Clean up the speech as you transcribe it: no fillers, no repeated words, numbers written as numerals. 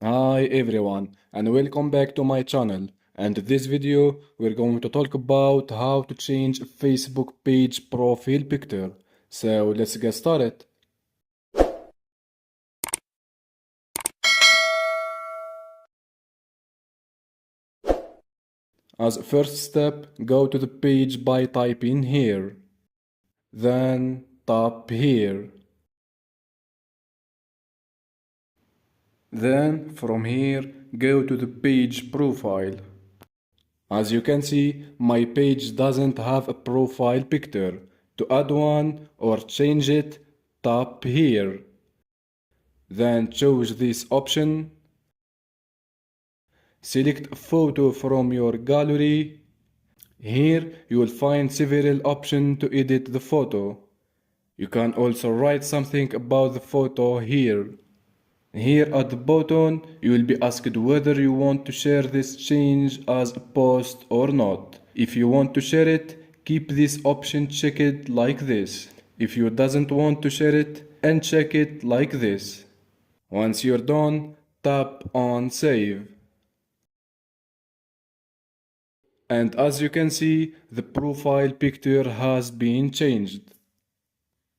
Hi everyone and welcome back to my channel, and in this video we're going to talk about how to change Facebook page profile picture. So let's get started. As first step, go to the page by typing here. Then tap here. Then from here go to the page profile. As you can see, my page doesn't have a profile picture. To add one or change it, tap here. Then choose this option. Select a photo from your gallery. Here you will find several options to edit the photo. You can also write something about the photo here. Here at the bottom, you will be asked whether you want to share this change as a post or not. If you want to share it, keep this option checked like this. If you doesn't want to share it, uncheck it like this. Once you're done, tap on save. And as you can see, the profile picture has been changed.